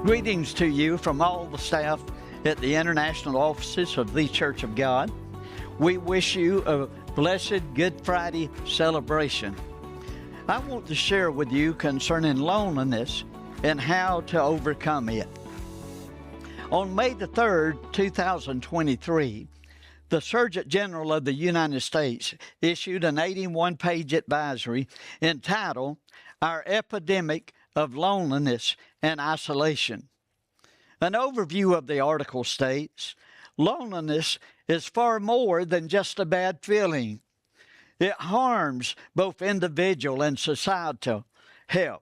Greetings to you from all the staff at the international offices of the Church of God. We wish you a blessed Good Friday celebration. I want to share with you concerning loneliness and how to overcome it. On May the 3rd, 2023, the Surgeon General of the United States issued an 81-page advisory entitled, Our Epidemic of Loneliness and Isolation. An overview of the article states, loneliness is far more than just a bad feeling. It harms both individual and societal health.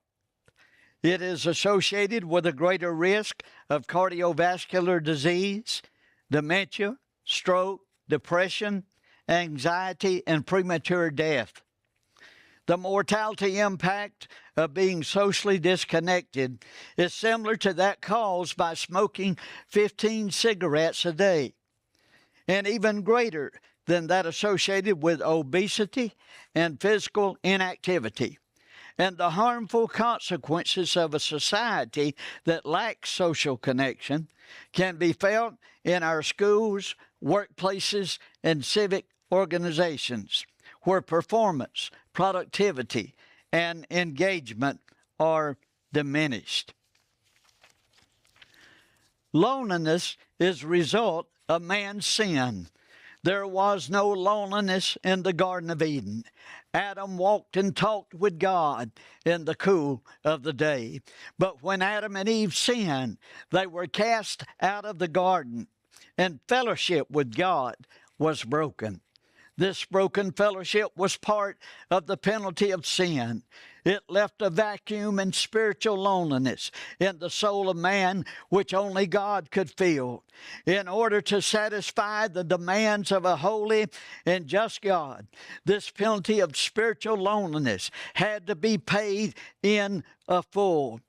It is associated with a greater risk of cardiovascular disease, dementia, stroke, depression, anxiety, and premature death. The mortality impact of being socially disconnected is similar to that caused by smoking 15 cigarettes a day, and even greater than that associated with obesity and physical inactivity. And the harmful consequences of a society that lacks social connection can be felt in our schools, workplaces, and civic organizations, where performance, productivity, and engagement are diminished. Loneliness is a result of man's sin. There was no loneliness in the Garden of Eden. Adam walked and talked with God in the cool of the day. But when Adam and Eve sinned, they were cast out of the garden, and fellowship with God was broken. This broken fellowship was part of the penalty of sin. It left a vacuum and spiritual loneliness in the soul of man, which only God could fill. In order to satisfy the demands of a holy and just God, this penalty of spiritual loneliness had to be paid in full.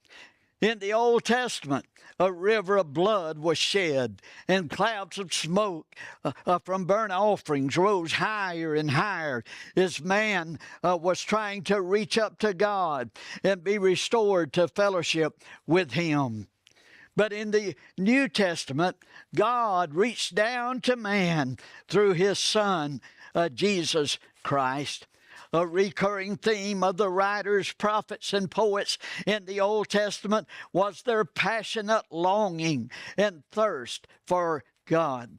In the Old Testament, a river of blood was shed, and clouds of smoke from burnt offerings rose higher and higher as man was trying to reach up to God and be restored to fellowship with Him. But in the New Testament, God reached down to man through His Son, Jesus Christ. A recurring theme of the writers, prophets, and poets in the Old Testament was their passionate longing and thirst for God.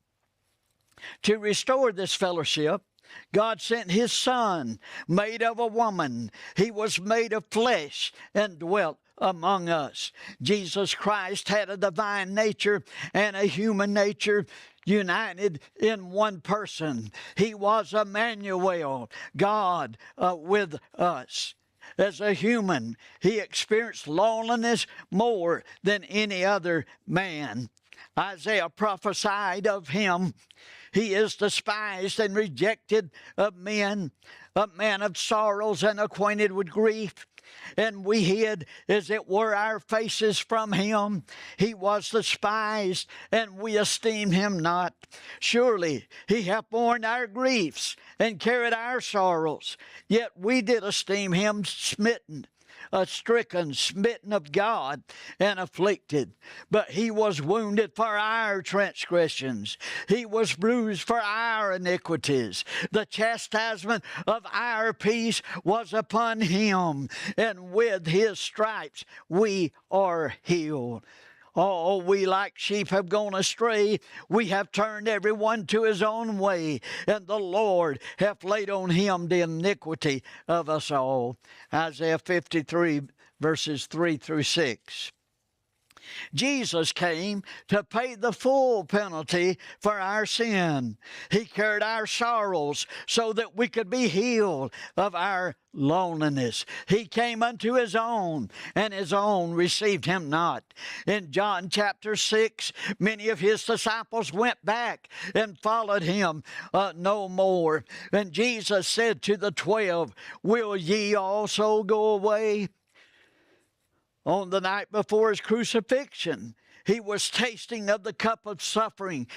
To restore this fellowship, God sent His Son, made of a woman. He was made of flesh and dwelt among us. Jesus Christ had a divine nature and a human nature united in one person. He was Emmanuel, God with us. As a human, He experienced loneliness more than any other man. Isaiah prophesied of Him, He is despised and rejected of men, a man of sorrows and acquainted with grief. And we hid, as it were, our faces from Him. He was despised, and we esteemed Him not. Surely He hath borne our griefs and carried our sorrows. Yet we did esteem Him smitten, stricken, smitten of God, and afflicted. But He was wounded for our transgressions. He was bruised for our iniquities. The chastisement of our peace was upon Him, and with His stripes we are healed. All we like sheep have gone astray. We have turned everyone to his own way, and the Lord hath laid on Him the iniquity of us all. Isaiah 53, verses 3 through 6. Jesus came to pay the full penalty for our sin. He carried our sorrows so that we could be healed of our loneliness. He came unto His own, and His own received Him not. In John chapter 6, many of His disciples went back and followed Him no more. And Jesus said to the 12, Will ye also go away? On the night before His crucifixion, He was tasting of the cup of suffering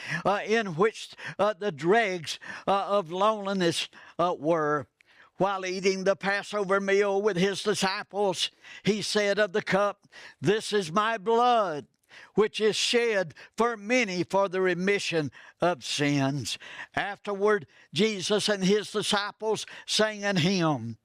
in which the dregs of loneliness were. While eating the Passover meal with His disciples, He said of the cup, This is my blood, which is shed for many for the remission of sins. Afterward, Jesus and his disciples sang an hymn.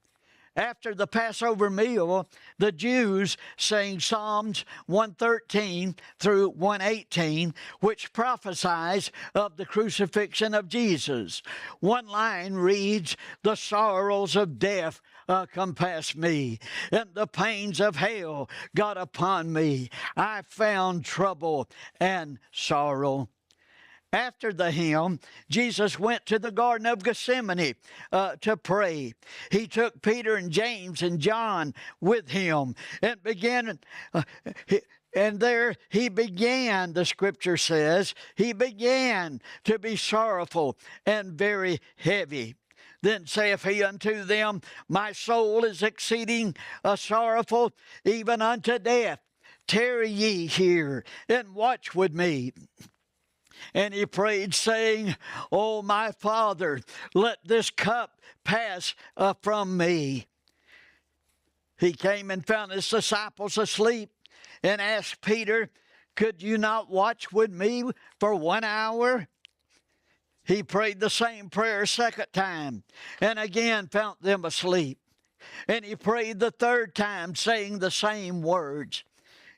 After the Passover meal, the Jews sang Psalms 113 through 118, which prophesies of the crucifixion of Jesus. One line reads, "The sorrows of death compassed me, and the pains of hell got upon me. I found trouble and sorrow." After the hymn, Jesus went to the Garden of Gethsemane to pray. He took Peter and James and John with him and began. And there he began, the scripture says, he began to be sorrowful and very heavy. Then saith he unto them, "My soul is exceeding sorrowful, even unto death. Tarry ye here, and watch with me." And he prayed, saying, "O my Father, let this cup pass from me." He came and found his disciples asleep and asked Peter, "Could you not watch with me for 1 hour?" He prayed the same prayer a second time and again found them asleep. And he prayed the third time, saying the same words.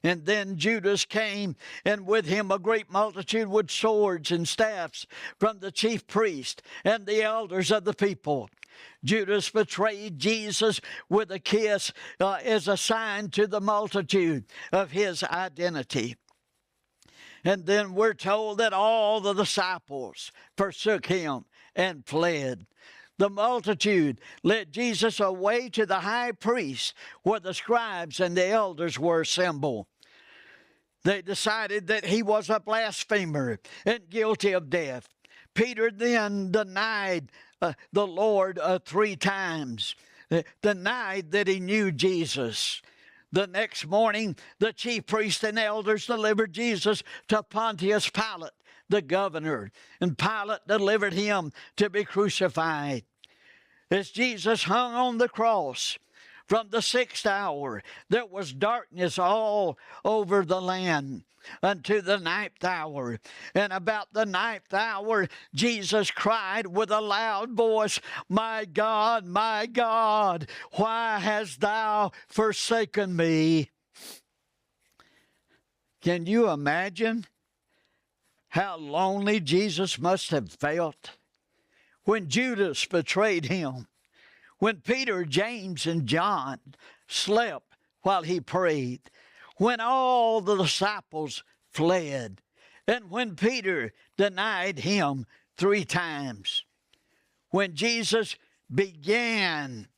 And then Judas came, and with him a great multitude with swords and staffs from the chief priest and the elders of the people. Judas betrayed Jesus with a kiss as a sign to the multitude of his identity. And then we're told that all the disciples forsook him and fled. The multitude led Jesus away to the high priest, where the scribes and the elders were assembled. They decided that he was a blasphemer and guilty of death. Peter then denied the Lord 3 times, denied that he knew Jesus. The next morning, the chief priests and elders delivered Jesus to Pontius Pilate, the governor, and Pilate delivered him to be crucified. As Jesus hung on the cross, from the 6th hour, there was darkness all over the land unto the 9th hour. And about the 9th hour, Jesus cried with a loud voice, my God, why hast thou forsaken me?" Can you imagine how lonely Jesus must have felt when Judas betrayed him? When Peter, James, and John slept while he prayed, when all the disciples fled, and when Peter denied him 3 times, when Jesus began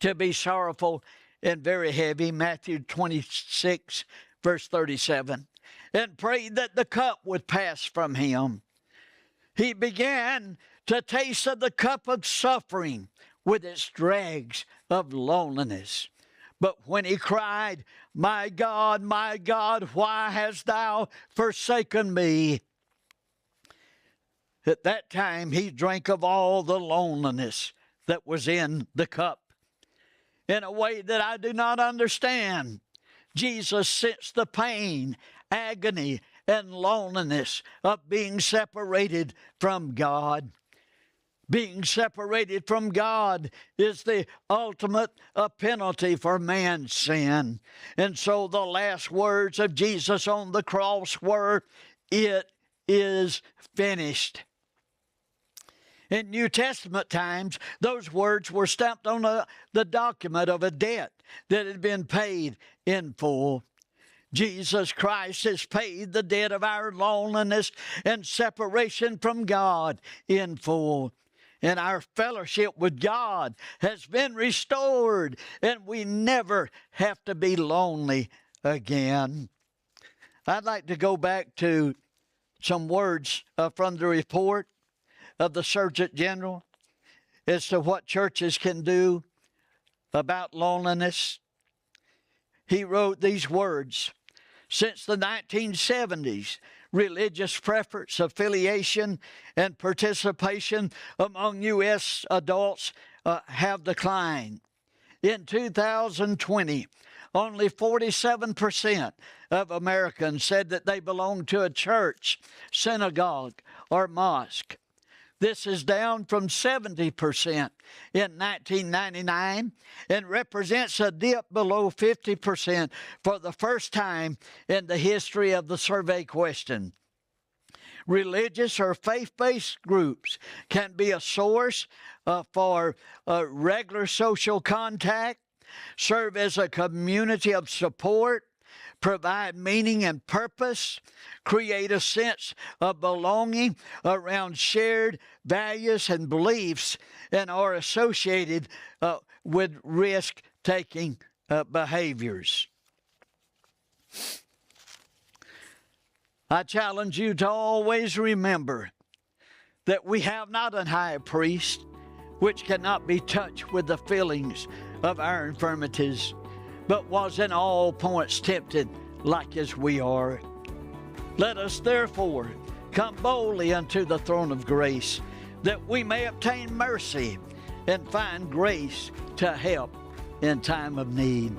to be sorrowful and very heavy, Matthew 26, verse 37, and prayed that the cup would pass from him. He began to taste of the cup of suffering with its dregs of loneliness. But when he cried, my God, why hast thou forsaken me?" At that time, he drank of all the loneliness that was in the cup. In a way that I do not understand, Jesus sensed the pain, agony, and loneliness of being separated from God. Being separated from God is the ultimate penalty for man's sin. And so the last words of Jesus on the cross were, "It is finished." In New Testament times, those words were stamped on the document of a debt that had been paid in full. Jesus Christ has paid the debt of our loneliness and separation from God in full. And our fellowship with God has been restored, and we never have to be lonely again. I'd like to go back to some words from the report of the Surgeon General as to what churches can do about loneliness. He wrote these words: "Since the 1970s, religious preference, affiliation, and participation among U.S. adults have declined. In 2020, Only 47% of Americans said that they belonged to a church, synagogue, or mosque. This is down from 70% in 1999 and represents a dip below 50% for the first time in the history of the survey question. Religious or faith-based groups can be a source for regular social contact, serve as a community of support, provide meaning and purpose, create a sense of belonging around shared values and beliefs, and are associated with risk-taking behaviors. I challenge you to always remember that we have not an high priest which cannot be touched with the feelings of our infirmities, but was in all points tempted like as we are. Let us therefore come boldly unto the throne of grace, that we may obtain mercy and find grace to help in time of need.